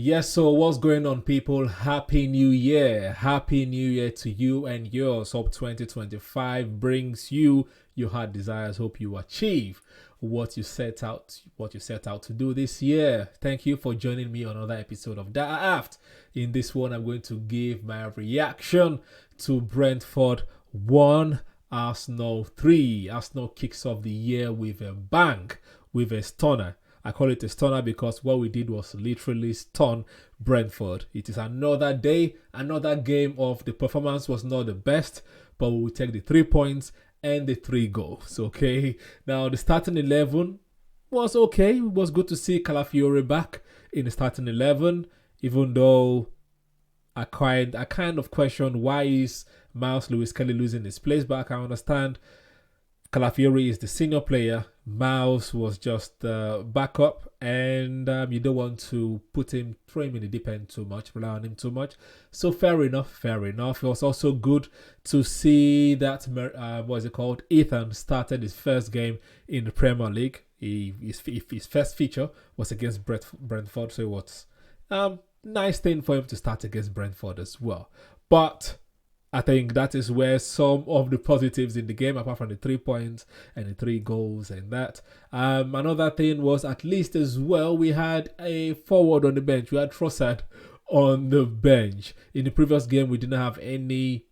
Yes, so what's going on, people? Happy New Year. Happy New Year to you and yours. Hope 2025 brings you your heart desires. Hope you achieve what you set out to do this year. Thank you for joining me on another episode of Daaaft. In this one, I'm going to give my reaction to Brentford 1, Arsenal 3. Arsenal kicks off the year with a bang, with a stunner. I call it a stunner because what we did was literally stun Brentford. It is another day, another game of the performance was not the best, but we will take the 3 points and the 3 goals. Okay, now the starting 11 was okay. It was good to see Calafiore back in the starting 11, even though I kind of question why is Miles Lewis Kelly losing his place back. I understand Calafiore is the senior player. Miles was just backup, and you don't want to throw him in the deep end too much, rely on him too much. So fair enough. It was also good to see that Ethan started his first game in the Premier League. His first feature was against Brentford, so it was nice thing for him to start against Brentford as well. But I think that is where some of the positives in the game, apart from the 3 points and the 3 goals and that. Another thing was, at least as well, we had a forward on the bench. We had Trossard on the bench. In the previous game, we didn't have any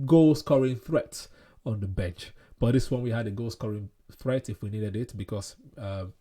goal-scoring threats on the bench. But this one, we had a goal-scoring threat if we needed it, because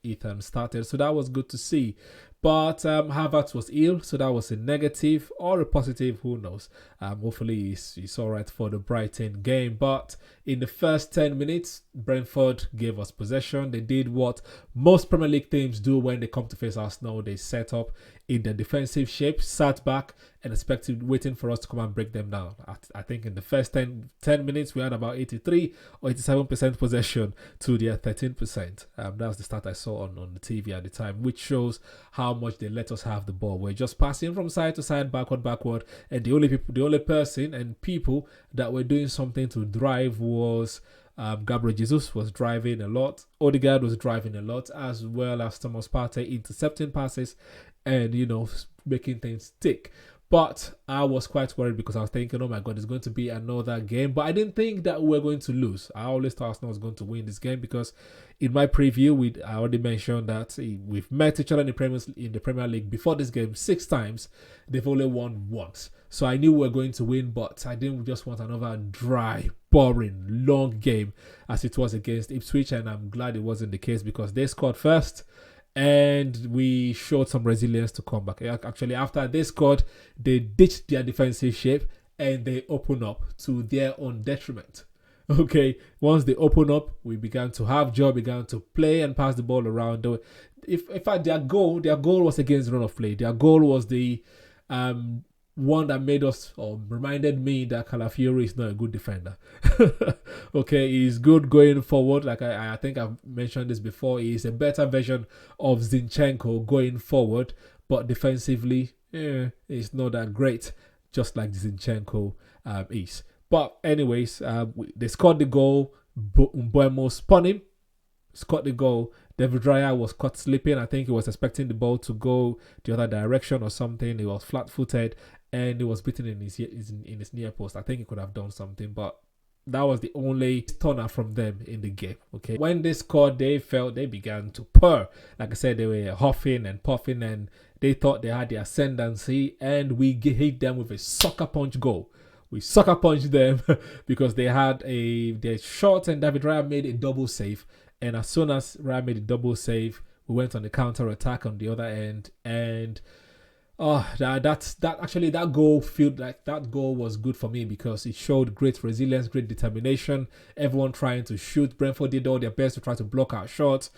Ethan started. So that was good to see. But Havertz was ill, so that was a negative or a positive, who knows. Hopefully he's all right for the Brighton game. But in the first 10 minutes, Brentford gave us possession. They did what most Premier League teams do when they come to face Arsenal. They set up in the defensive shape, sat back and expected, waiting for us to come and break them down. I think in the first 10 minutes, we had about 83 or 87% possession to their 13%. That was the stat I saw on the TV at the time, which shows how much they let us have the ball. We're just passing from side to side, backward, and the only person and people that were doing something to drive was Gabriel Jesus was driving a lot. Odegaard was driving a lot, as well as Thomas Partey intercepting passes and making things tick. But I was quite worried because I was thinking, oh my God, it's going to be another game. But I didn't think that we were going to lose. I always thought Arsenal was going to win this game because in my preview, I already mentioned that we've met each other in the Premier League before this game 6 times. They've only won once. So I knew we were going to win, but I didn't just want another dry, boring, long game as it was against Ipswich. And I'm glad it wasn't the case because they scored first. And we showed some resilience to come back. Actually, after they scored, they ditched their defensive shape and they opened up to their own detriment. Okay, once they opened up, we began to have joy, began to play and pass the ball around. In fact, their goal was against run of play. Their goal was the one that made us, or reminded me, that Calafiore is not a good defender. Okay, he's good going forward. Like I think I've mentioned this before. He's a better version of Zinchenko going forward, but defensively, it's not that great, just like Zinchenko is. But anyways, they scored the goal. Mbeumo spun him, scored the goal. David Raya was caught slipping. I think he was expecting the ball to go the other direction or something. He was flat-footed and he was beaten in his near post. I think he could have done something, but that was the only stunner from them in the game. Okay, when they scored, they began to purr. Like I said, they were huffing and puffing, and they thought they had the ascendancy, and we hit them with a sucker punch goal. We sucker punched them because they had their shot, and David Raya made a double save. And as soon as Raya made a double save, we went on the counter attack on the other end, and that goal was good for me because it showed great resilience, great determination. Everyone trying to shoot. Brentford did all their best to try to block our shots.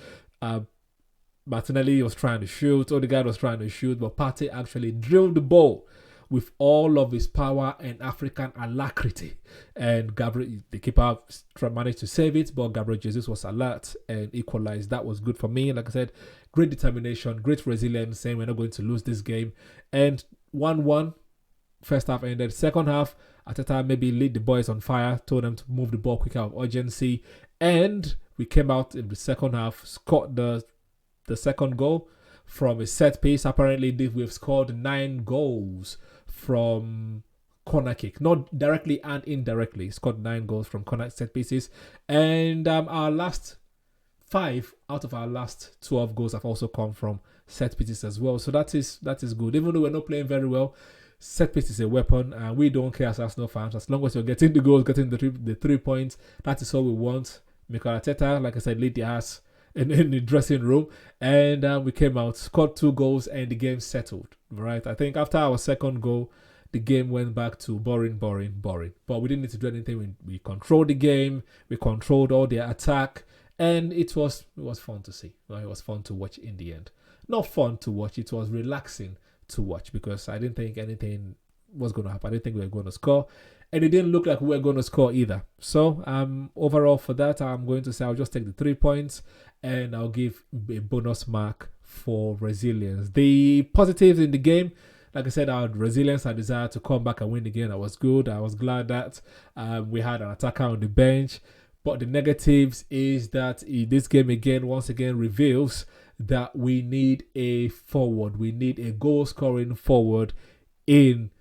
Martinelli was trying to shoot. Odegaard was trying to shoot, but Partey actually drilled the ball with all of his power and African alacrity. And the keeper managed to save it, but Gabriel Jesus was alert and equalized. That was good for me. Like I said, great determination, great resilience, saying we're not going to lose this game. And 1-1, first half ended. Second half, Arteta maybe lit the boys on fire, told them to move the ball quicker of urgency. And we came out in the second half, scored the second goal. from a set piece. Apparently, we've scored 9 goals from corner kick, not directly and indirectly. Scored 9 goals from corner set pieces, and our last 5 out of our last 12 goals have also come from set pieces as well. So that is good. Even though we're not playing very well, set piece is a weapon, and we don't care as Arsenal fans. As long as you're getting the goals, getting the 3 points, that is all we want. Mikel Arteta, like I said, lead the ass in the dressing room, and we came out, scored 2 goals, and the game settled. Right? I think after our second goal, the game went back to boring. But we didn't need to do anything. We controlled the game. We controlled all their attack, and it was fun to see. It was fun to watch in the end. Not fun to watch. It was relaxing to watch because I didn't think anything was going to happen. I didn't think we were going to score, and it didn't look like we were going to score either. So overall for that, I'm going to say I'll just take the 3 points, and I'll give a bonus mark for resilience. The positives in the game, like I said, our resilience, our desire to come back and win the game, that was good. I was glad that we had an attacker on the bench. But the negatives is that this game once again reveals that we need a forward. We need a goal-scoring forward in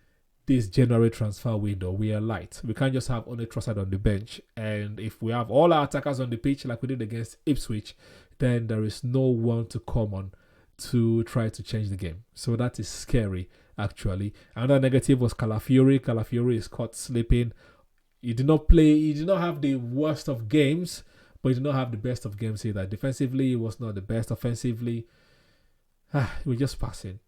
this January transfer window. We are light. We can't just have only Trossard on the bench. And if we have all our attackers on the pitch like we did against Ipswich, then there is no one to come on to try to change the game. So that is scary, actually. Another negative was Calafiori. Calafiori is caught sleeping. He did not play. He did not have the worst of games, but he did not have the best of games either. Defensively, he was not the best. Offensively, he was just passing.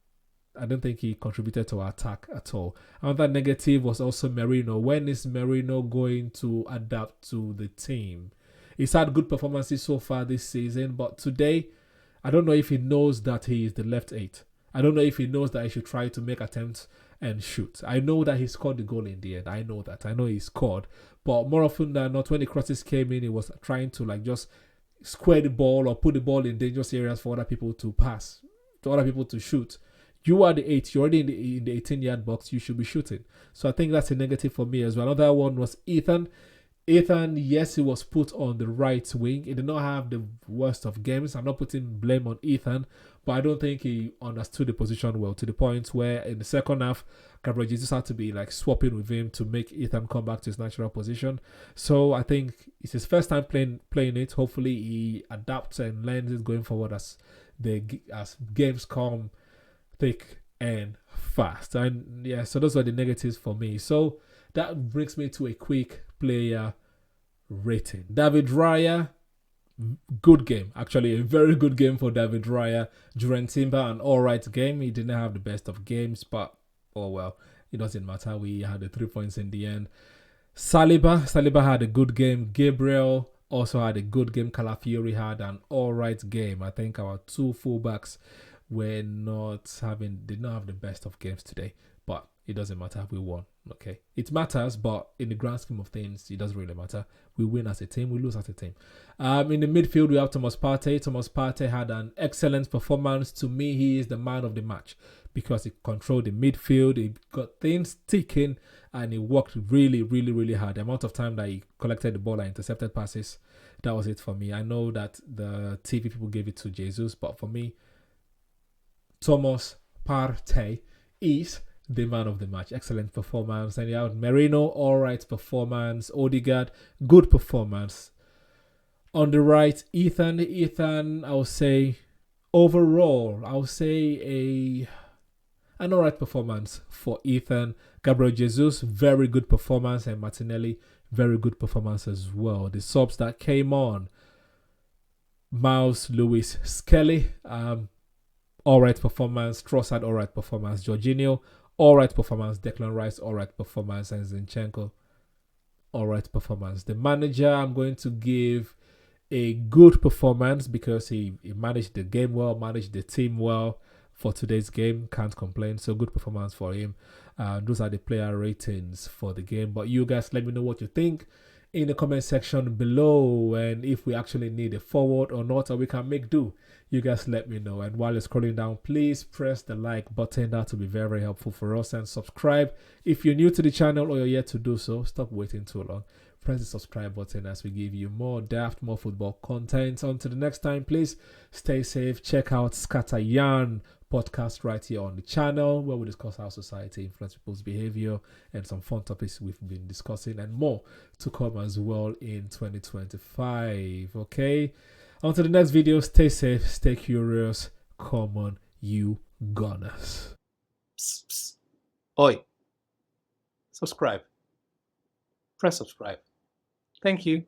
I don't think he contributed to our attack at all. Another negative was also Merino. When is Merino going to adapt to the team? He's had good performances so far this season, but today, I don't know if he knows that he is the left 8. I don't know if he knows that he should try to make attempts and shoot. I know that he scored the goal in the end. I know that. I know he scored. But more often than not, when the crosses came in, he was trying to just square the ball or put the ball in dangerous areas for other people to pass, to other people to shoot. You are the 8. You're already in the 18-yard box. You should be shooting. So I think that's a negative for me as well. Another one was Ethan. Ethan, yes, he was put on the right wing. He did not have the worst of games. I'm not putting blame on Ethan, but I don't think he understood the position well, to the point where in the second half, Gabriel Jesus had to be swapping with him to make Ethan come back to his natural position. So I think it's his first time playing it. Hopefully he adapts and learns it going forward as games come thick and fast. And yeah, so those were the negatives for me. So that brings me to a quick player rating. David Raya, good game. Actually, a very good game for David Raya. Duran Timber, an alright game. He didn't have the best of games, but oh well, it doesn't matter. We had the 3 points in the end. Saliba had a good game. Gabriel also had a good game. Calafiori had an alright game. I think our 2 fullbacks did not have the best of games today, but it doesn't matter. We won. Okay, it matters, but in the grand scheme of things, it doesn't really matter. We win as a team, we lose as a team. In the midfield, we have Thomas Partey. Thomas Partey had an excellent performance. To me, he is the man of the match because he controlled the midfield, he got things ticking, and he worked really, really, really hard. The amount of time that he collected the ball and intercepted passes, that was it for me. I know that the TV people gave it to Jesus, but for me, Thomas Partey is the man of the match. Excellent performance. And you have Merino, alright performance. Odegaard, good performance. On the right, Ethan, I would say overall, I would say an alright performance for Ethan. Gabriel Jesus, very good performance, and Martinelli, very good performance as well. The subs that came on, Miles Lewis Skelly, alright performance. Trossard, alright performance. Jorginho, alright performance. Declan Rice, alright performance. And Zinchenko, alright performance. The manager, I'm going to give a good performance because he managed the game well, managed the team well for today's game. Can't complain. So good performance for him. Those are the player ratings for the game. But you guys, let me know what you think in the comment section below, and if we actually need a forward or not, or we can make do, you guys let me know. And while you're scrolling down, please press the like button. That will be very, very helpful for us. And subscribe if you're new to the channel or you're yet to do so. Stop waiting too long. Press the subscribe button as we give you more Daft, more football content. Until the next time, please stay safe. Check out Scatter Yarn podcast right here on the channel, where we discuss how society influences people's behavior and some fun topics we've been discussing, and more to come as well in 2025. Okay, until the next video, stay safe, stay curious. Come on, you gunners. Psst, psst. Oi, subscribe. Press subscribe. Thank you.